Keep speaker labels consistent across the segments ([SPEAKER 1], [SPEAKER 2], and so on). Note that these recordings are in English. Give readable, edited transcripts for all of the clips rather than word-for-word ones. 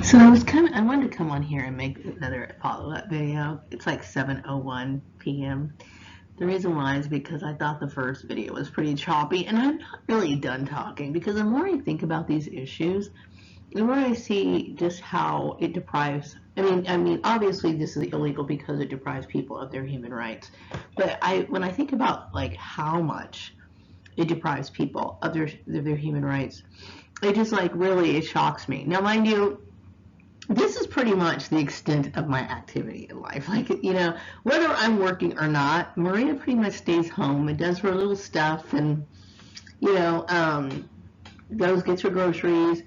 [SPEAKER 1] So I wanted to come on here and make another follow-up video. It's like 7:01 p.m. The reason why is because I thought the first video was pretty choppy, and I'm not really done talking because the more I think about these issues, the more I see just how it deprives. I mean, obviously this is illegal because it deprives people of their human rights. But when I think about like how much it deprives people of their human rights, it just like really it shocks me. Now, mind you, this is pretty much the extent of my activity in life. Like, whether I'm working or not, Maria pretty much stays home and does her little stuff and, you know, um, gets her groceries,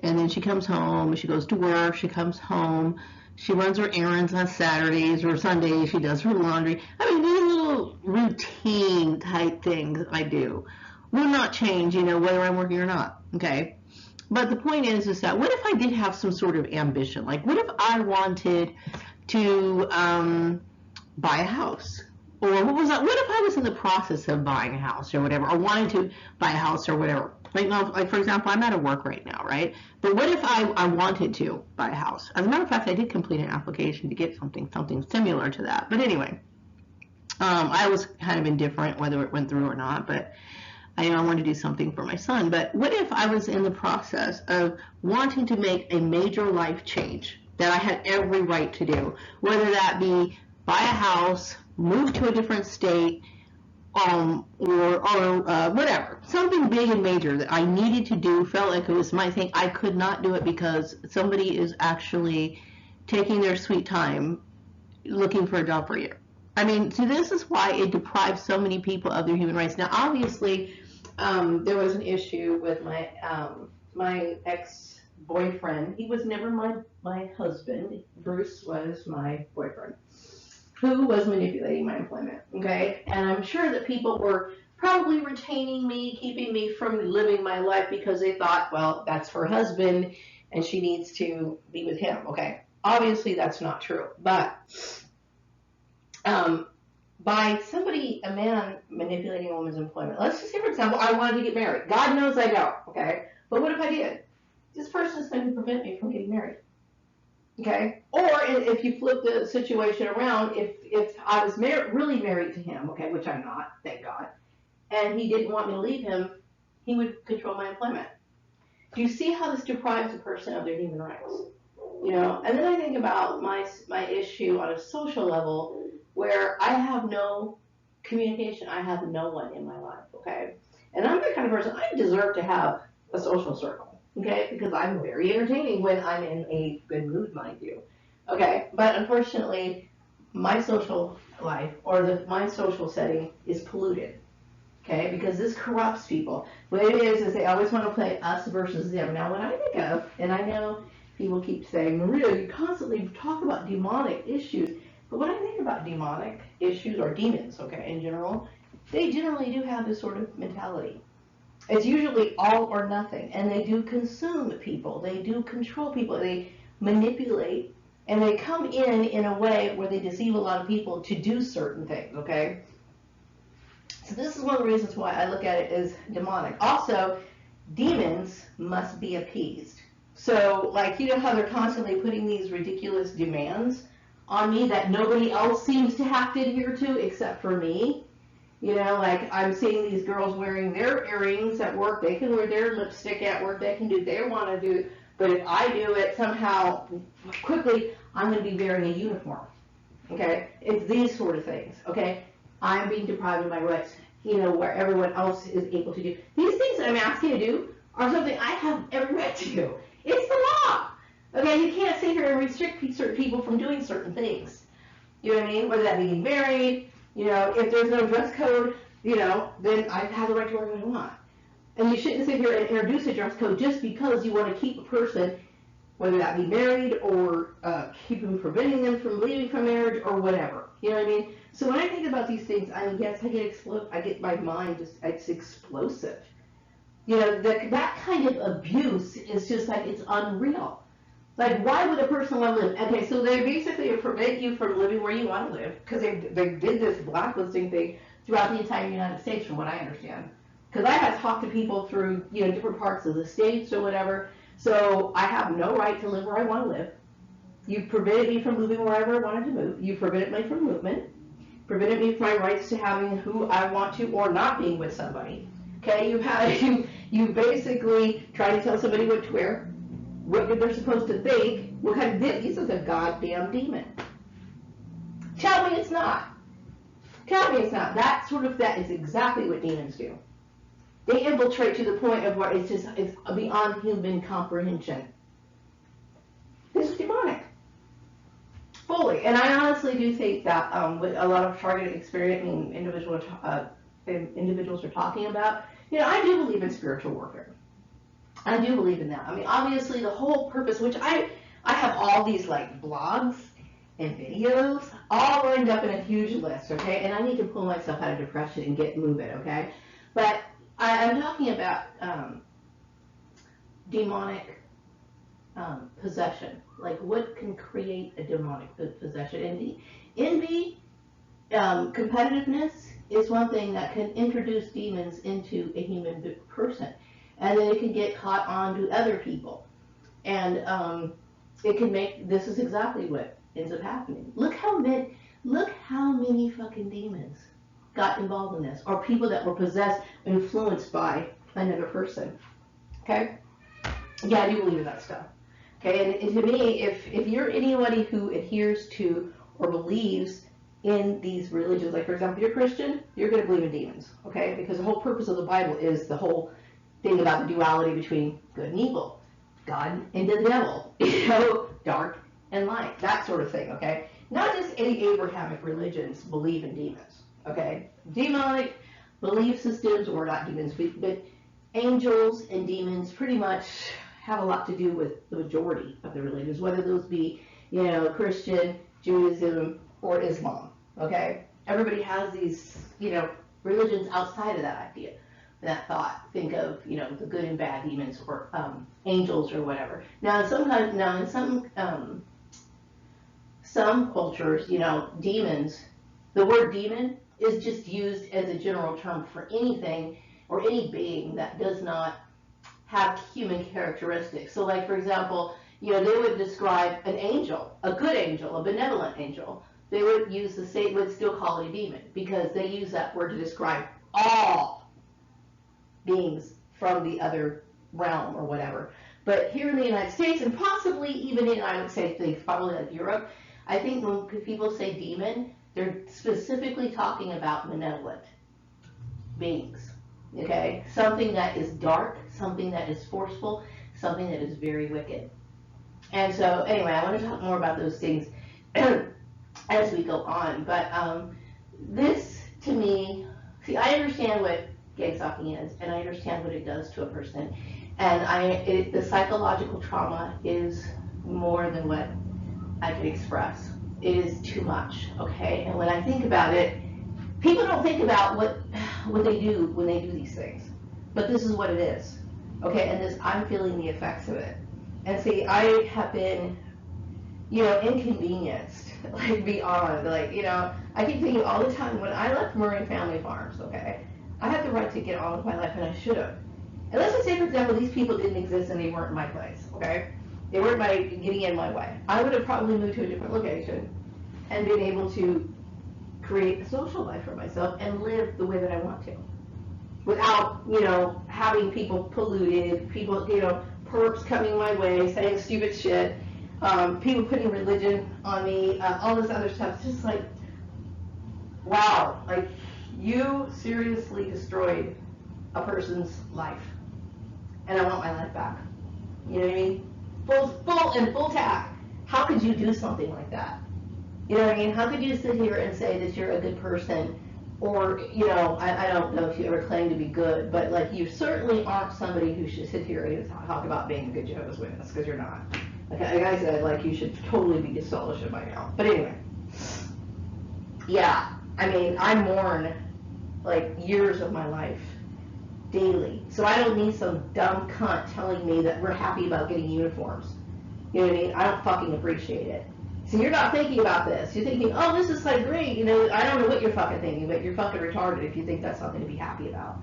[SPEAKER 1] and then she comes home, she goes to work, she comes home, she runs her errands on Saturdays or Sundays, she does her laundry. I mean, these little routine type things I do will not change, whether I'm working or not, okay? But the point is that what if I did have some sort of ambition? Like, what if I wanted to buy a house? Or what was that? What if I was in the process of buying a house or whatever, or wanted to buy a house or whatever? Like, now, like for example, I'm out of work right now, right? But what if I wanted to buy a house? As a matter of fact, I did complete an application to get something similar to that. But anyway, I was kind of indifferent whether it went through or not, but I want to do something for my son. But what if I was in the process of wanting to make a major life change that I had every right to do, whether that be buy a house, move to a different state, or whatever, something big and major that I needed to do, felt like it was my thing. I could not do it because somebody is actually taking their sweet time looking for a job for you. I mean, so this is why it deprives so many people of their human rights. Now, obviously, there was an issue with my ex boyfriend. He was never my husband. Bruce was my boyfriend, who was manipulating my employment. Okay, and I'm sure that people were probably retaining me, keeping me from living my life because they thought, well, that's her husband, and she needs to be with him. Okay, obviously that's not true, but um, by a man manipulating a woman's employment. Let's just say, for example, I wanted to get married. God knows I don't, okay? But what if I did? This person is going to prevent me from getting married, okay? Or if you flip the situation around, if I was really married to him, okay, which I'm not, thank God, and he didn't want me to leave him, he would control my employment. Do you see how this deprives a person of their human rights? And then I think about my issue on a social level where I have no communication. I have no one in my life, okay? And I'm the kind of person, I deserve to have a social circle, okay? Because I'm very entertaining when I'm in a good mood, mind you, okay? But unfortunately, my social life or my social setting is polluted, okay? Because this corrupts people. What it is they always want to play us versus them. Now, when I think of, and I know people keep saying, Maria, you constantly talk about demonic issues. But when I think about demonic issues or demons, okay, in general, they generally do have this sort of mentality. It's usually all or nothing, and they do consume people. They do control people. They manipulate, and they come in a way where they deceive a lot of people to do certain things, okay? So this is one of the reasons why I look at it as demonic. Also, demons must be appeased. So, like, how they're constantly putting these ridiculous demands on me that nobody else seems to have to adhere to except for me. Like I'm seeing these girls wearing their earrings at work. They can wear their lipstick at work. They can do what they want to do. But if I do it somehow quickly, I'm going to be wearing a uniform. Okay? It's these sort of things. Okay? I'm being deprived of my rights, where everyone else is able to do. These things that I'm asking to do are something I have every right to do. It's the law. Okay, you can't sit here and restrict certain people from doing certain things. You know what I mean? Whether that be getting married, if there's no dress code, then I have the right to wear what I want. And you shouldn't sit here and introduce a dress code just because you want to keep a person, whether that be married or preventing them from leaving from marriage or whatever. You know what I mean? So when I think about these things, I get my mind it's explosive. That kind of abuse is just like, it's unreal. Like, why would a person want to live? Okay, so they basically prevent you from living where you want to live because they did this blacklisting thing throughout the entire United States, from what I understand. Because I have talked to people through different parts of the states or whatever. So I have no right to live where I want to live. You've prevented me from moving wherever I wanted to move. You've prevented me from movement. Prevented me from my rights to having who I want to or not being with somebody. Okay, you basically try to tell somebody what to wear, what they're supposed to think. What kind of this is a goddamn demon. Tell me it's not. Tell me it's not. That is exactly what demons do. They infiltrate to the point of where it's beyond human comprehension. This is demonic. Fully. And I honestly do think that with a lot of targeted experience, individuals are talking about, I do believe in spiritual warfare. I do believe in that. I mean, obviously the whole purpose, which I have all these like blogs and videos all lined up in a huge list, okay? And I need to pull myself out of depression and get moving, okay? But I'm talking about demonic possession. Like, what can create a demonic possession? Envy, competitiveness is one thing that can introduce demons into a human person. And then it can get caught on to other people. And it can this is exactly what ends up happening. Look how many fucking demons got involved in this, or people that were possessed, influenced by another person. Okay? Yeah, I do believe in that stuff. Okay, and to me, if you're anybody who adheres to or believes in these religions, like for example, you're Christian, you're going to believe in demons. Okay? Because the whole purpose of the Bible is the whole thing about the duality between good and evil, God and the devil, dark and light, that sort of thing. Okay? Not just any Abrahamic religions believe in demons. Okay, demonic belief systems, or not demons, but angels and demons pretty much have a lot to do with the majority of the religions, whether those be, Christian, Judaism, or Islam. Okay, everybody has these, religions outside of that idea, that thought. Think of, the good and bad demons, or angels, or whatever. Now, in some cultures, demons, the word demon is just used as a general term for anything or any being that does not have human characteristics. So like, for example, they would describe an angel, a good angel, a benevolent angel. They would use would still call it a demon, because they use that word to describe all beings from the other realm or whatever. But here in the United States, and possibly even in, I would say, probably like Europe, I think when people say demon, they're specifically talking about malevolent beings, okay? Something that is dark, something that is forceful, something that is very wicked. And so, anyway, I want to talk more about those things as we go on. But this, to me, see, I understand what gang stalking is, and I understand what it does to a person. And the psychological trauma is more than what I could express. It is too much, okay? And when I think about it, people don't think about what they do when they do these things. But this is what it is, okay? And I'm feeling the effects of it. And see, I have been, inconvenienced, like beyond, I keep thinking all the time, when I left Murray Family Farms, okay, I had the right to get on with my life, and I should have. And let's just say, for example, these people didn't exist and they weren't in my place, okay? They weren't getting in my way. I would have probably moved to a different location and been able to create a social life for myself and live the way that I want to, without, having people polluted, people, perps coming my way, saying stupid shit, people putting religion on me, all this other stuff. It's just like, wow, like, you seriously destroyed a person's life, and I want my life back. You know what I mean? Full tack. How could you do something like that? You know what I mean? How could you sit here and say that you're a good person, or, I don't know if you ever claim to be good, but like, you certainly aren't somebody who should sit here and talk about being a good Jehovah's Witness, because you're not. Like I said, like, you should totally be disfellowshipped by now. But anyway, yeah, I mean, I mourn like years of my life daily. So I don't need some dumb cunt telling me that we're happy about getting uniforms. You know what I mean? I don't fucking appreciate it. So you're not thinking about this. You're thinking, oh, this is like great. I don't know what you're fucking thinking, but you're fucking retarded if you think that's something to be happy about.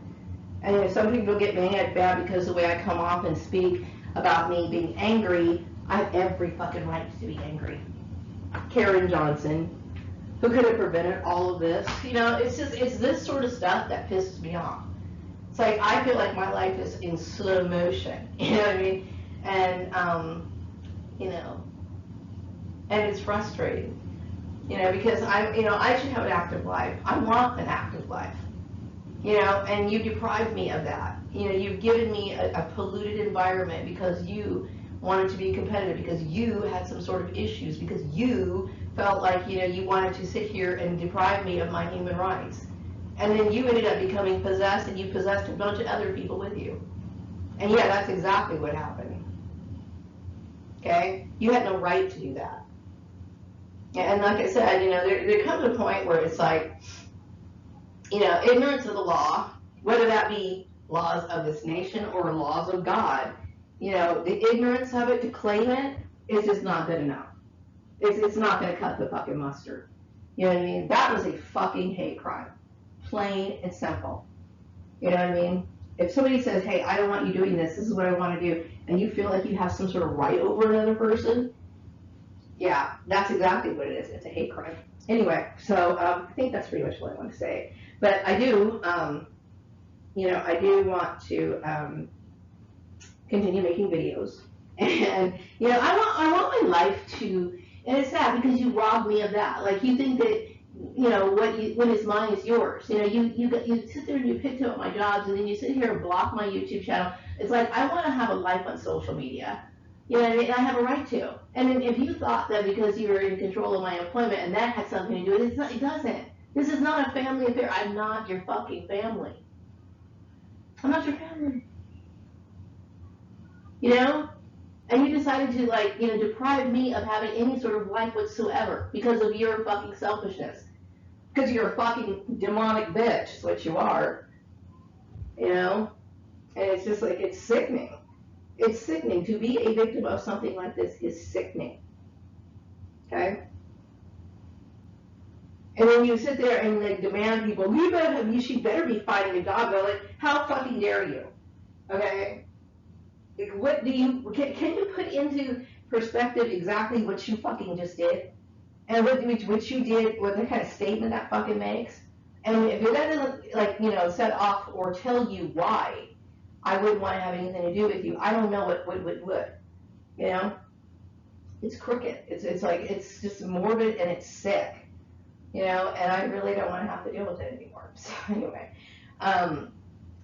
[SPEAKER 1] And some people get mad because of the way I come off and speak. about me being angry, I have every fucking right to be angry. Karen Johnson, who could have prevented all of this. You know, it's this sort of stuff that pisses me off. It's like, I feel like my life is in slow motion, you know what I mean? And, you know, and it's frustrating, you know, because I should have an active life. I want an active life, you know, and you deprived me of that. You know, you've given me a polluted environment because you wanted to be competitive, because you had some sort of issues, because you felt like, you know, you wanted to sit here and deprive me of my human rights. And then you ended up becoming possessed, and you possessed a bunch of other people with you. And yeah, that's exactly what happened. Okay? You had no right to do that. And like I said, you know, there comes a point where it's like, you know, ignorance of the law, whether that be laws of this nation or laws of God, you know, the ignorance of it, to claim it, is just not good enough. It's not going to cut the fucking mustard. You know what I mean? That was a fucking hate crime. Plain and simple. You know what I mean? If somebody says, hey, I don't want you doing this, this is what I want to do, and you feel like you have some sort of right over another person, yeah, that's exactly what it is. It's a hate crime. Anyway, so I think that's pretty much what I want to say. But I do, you know, I do want to continue making videos. And, you know, I want my life to, and it's sad because you robbed me of that. Like, you think that, you know, what is mine is yours. You know, you sit there and you picked up my jobs, and then you sit here and block my YouTube channel. It's like, I want to have a life on social media. You know what I mean? I have a right to. And then if you thought that because you were in control of my employment and that had something to do with it, it doesn't. This is not a family affair. I'm not your fucking family. I'm not your family. You know? And you decided to, like, you know, deprive me of having any sort of life whatsoever because of your fucking selfishness. Because you're a fucking demonic bitch, is what you are. You know? And it's just like, it's sickening. It's sickening. To be a victim of something like this is sickening. Okay? And then you sit there and like demand people, she better be fighting a dog. Like, how fucking dare you? Okay? Like, what do you, can you put into perspective exactly what you fucking just did? And what you did, what the kind of statement that fucking makes? And if that doesn't, like, you know, set off or tell you why I wouldn't want to have anything to do with you, I don't know what would. You know? It's crooked. It's like, it's just morbid and it's sick. You know, and I really don't want to have to deal with it anymore. So anyway,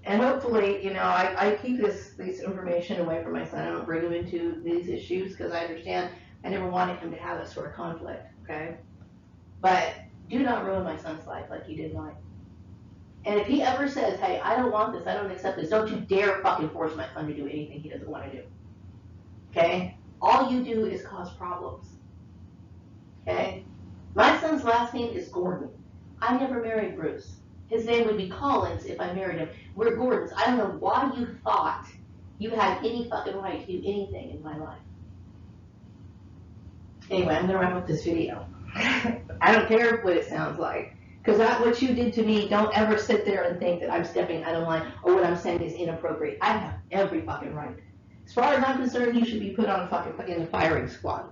[SPEAKER 1] and hopefully, you know, I keep this information away from my son. I don't bring him into these issues because I understand I never wanted him to have that sort of conflict, okay? But do not ruin my son's life like you did mine. And if he ever says, hey, I don't want this, I don't accept this, don't you dare fucking force my son to do anything he doesn't want to do, okay? All you do is cause problems, okay? My son's last name is Gordon. I never married Bruce. His name would be Collins if I married him. We're Gordons. I don't know why you thought you had any fucking right to do anything in my life. Anyway, I'm going to wrap up this video. I don't care what it sounds like. Because what you did to me, don't ever sit there and think that I'm stepping out of line or what I'm saying is inappropriate. I have every fucking right. As far as I'm concerned, you should be put on a fucking firing squad.